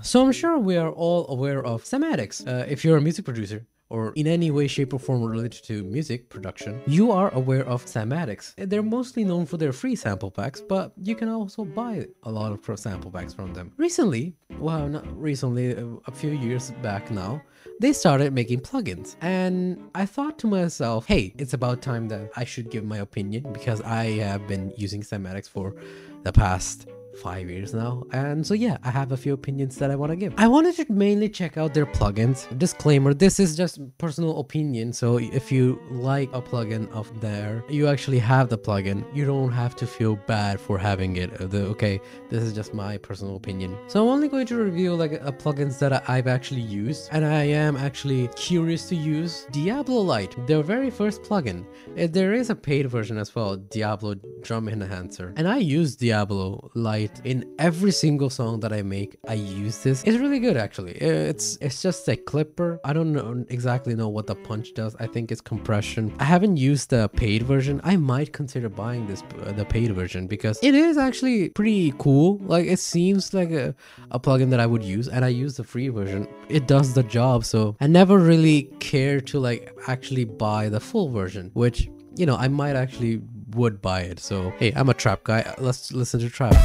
So I'm sure we are all aware of Cymatics. If you're a music producer or in any way, shape, or form related to music production, you are aware of Cymatics. They're mostly known for their free sample packs, but you can also buy a lot of pro sample packs from them. Recently, well, not recently, a few years back now, they started making plugins, and I thought to myself, hey, it's about time that I should give my opinion, because I have been using Cymatics for the past 5 years now, and so yeah, I have a few opinions that I want to give. I wanted to mainly check out their plugins. Disclaimer, this is just personal opinion, so if you like a plugin of there, you actually have the plugin, you don't have to feel bad for having it. Okay, this is just my personal opinion. So I'm only going to review like a plugins that I've actually used, and I am actually curious to use. Diablo Lite, their very first plugin. There is a paid version as well, Diablo Drum Enhancer, and I use Diablo Lite in every single song that I make. I use this. It's really good actually. It's just a clipper. I don't exactly know what the punch does. I think it's compression. I haven't used the paid version. I might consider buying the paid version, because it is actually pretty cool. Like, it seems like a plugin that I would use, and I use the free version. It does the job, so I never really care to like actually buy the full version, which, you know, I might actually would buy it. So hey, I'm a trap guy. Let's listen to trap.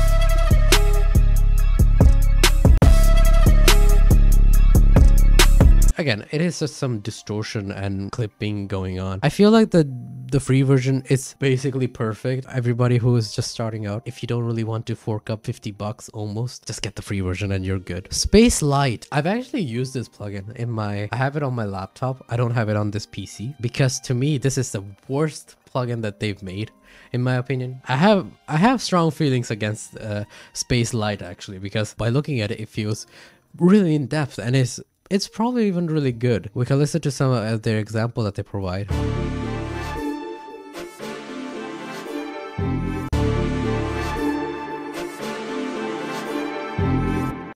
Again, it is just some distortion and clipping going on. I feel like the free version is basically perfect. Everybody who is just starting out, if you don't really want to fork up 50 bucks almost, just get the free version and you're good. Space Light. I've actually used this plugin in I have it on my laptop. I don't have it on this PC, because to me, this is the worst plugin that they've made, in my opinion. I have strong feelings against Space Light actually, because by looking at it, it feels really in depth, and it's probably even really good. We can listen to some of their example that they provide.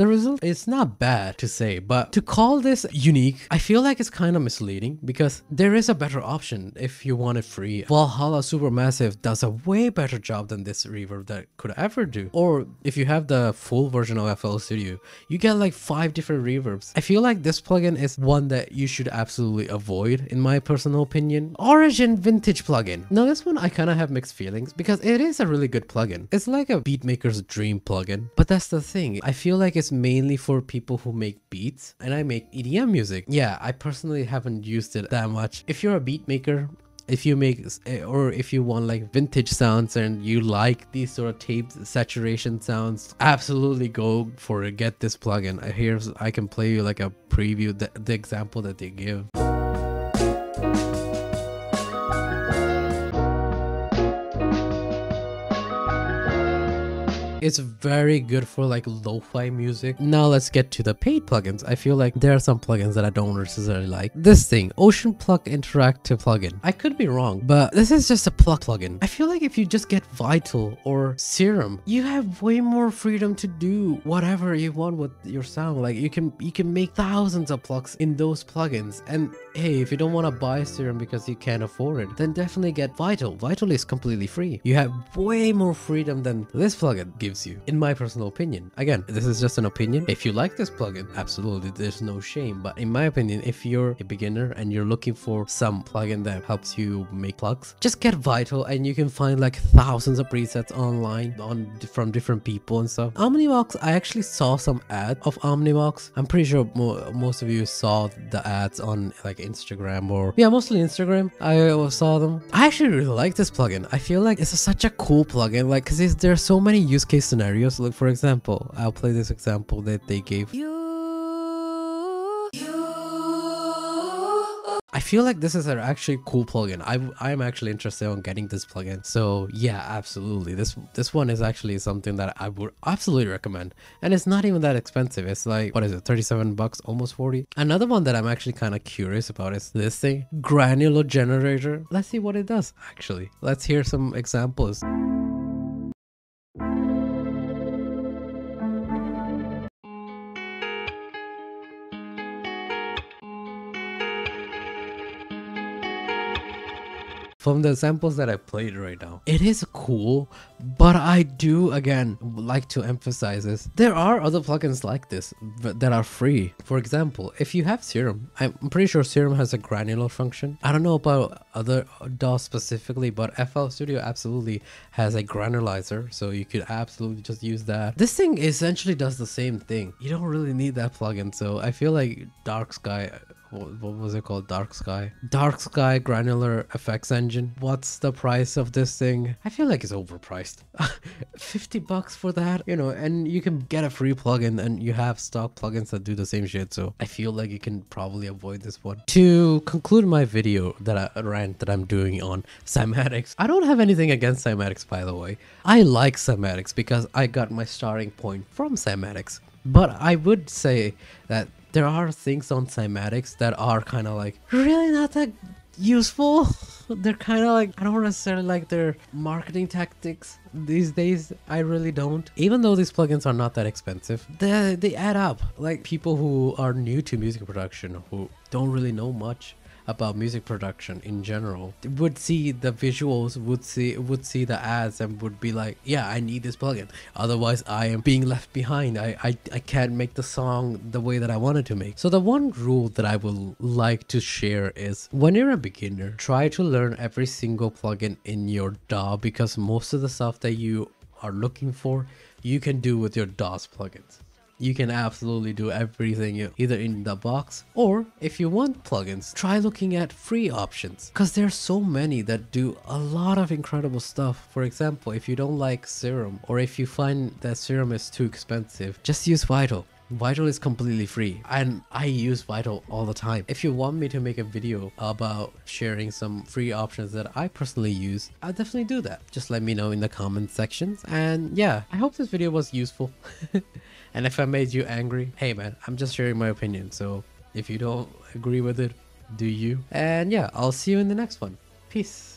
The result is not bad to say, but to call this unique, I feel like it's kind of misleading, because there is a better option if you want it free. Valhalla Supermassive does a way better job than this reverb that could ever do. Or if you have the full version of FL Studio, you get like 5 different reverbs. I feel like this plugin is one that you should absolutely avoid, in my personal opinion. Origin Vintage plugin. Now this one I kind of have mixed feelings, because it is a really good plugin. It's like a beatmaker's dream plugin, but that's the thing. I feel like it's mainly for people who make beats, and I make EDM music. Yeah, I personally haven't used it that much. If you're a beat maker, if you make, or if you want like vintage sounds and you like these sort of taped saturation sounds, absolutely go for it. Get this plugin. I can play you like a preview, the example that they give. It's very good for like lo-fi music. Now let's get to the paid plugins. I feel like there are some plugins that I don't necessarily like. This thing, Ocean Plug Interactive plugin. I could be wrong, but this is just a plugin. I feel like if you just get Vital or Serum, you have way more freedom to do whatever you want with your sound. Like you can make thousands of plugs in those plugins. And hey, if you don't want to buy Serum because you can't afford it, then definitely get Vital. Vital is completely free. You have way more freedom than this plugin gives you, in my personal opinion. Again, this is just an opinion. If you like this plugin, absolutely, there's no shame. But in my opinion, if you're a beginner and you're looking for some plugin that helps you make plugs, just get Vital, and you can find like thousands of presets online from different people and stuff. Omnivox, I actually saw some ads of Omnivox. I'm pretty sure most of you saw the ads on like Instagram, or yeah, mostly Instagram. I saw them. I actually really like this plugin. I feel like it's such a cool plugin, like, because there's so many use cases scenarios. Like for example, I'll play this example that they gave. I feel like this is an actually cool plugin. I'm actually interested in getting this plugin. So yeah, absolutely. This one is actually something that I would absolutely recommend. And it's not even that expensive. It's like, what is it, 37 bucks, almost 40. Another one that I'm actually kind of curious about is this thing, Granular Generator. Let's see what it does actually. Let's hear some examples. from the samples that I played right now, it is cool, but I do again like to emphasize this. There are other plugins like this that are free. For example, if you have Serum, I'm pretty sure Serum has a granular function. I don't know about other DAWs specifically, but FL Studio absolutely has a granulizer, so you could absolutely just use that. This thing essentially does the same thing. You don't really need that plugin, so I feel like Dark Sky, what was it called? Dark Sky Granular Effects Engine. What's the price of this thing? I feel like it's overpriced. 50 bucks for that, you know, and you can get a free plugin, and you have stock plugins that do the same shit, so I feel like you can probably avoid this one. To conclude my video that I'm doing on Cymatics, I don't have anything against Cymatics, by the way. I like Cymatics because I got my starting point from Cymatics, but I would say that there are things on Cymatics that are kind of like really not that useful. They're kind of like, I don't necessarily like their marketing tactics these days. I really don't. Even though these plugins are not that expensive, they add up. Like people who are new to music production, who don't really know much about music production in general, would see the visuals, would see the ads, and would be like, yeah, I need this plugin, otherwise I am being left behind. I can't make the song the way that I wanted to make. So the one rule that I would like to share is, when you're a beginner, try to learn every single plugin in your DAW, because most of the stuff that you are looking for you can do with your DAW's plugins. You can absolutely do everything either in the box, or if you want plugins, try looking at free options, because there's so many that do a lot of incredible stuff. For example, if you don't like Serum, or if you find that Serum is too expensive, just use Vital. Vital is completely free, and I use Vital all the time. If you want me to make a video about sharing some free options that I personally use, I'll definitely do that. Just let me know in the comment sections. And yeah, I hope this video was useful. And if I made you angry, hey man, I'm just sharing my opinion, so if you don't agree with it, do you? And yeah, I'll see you in the next one. Peace.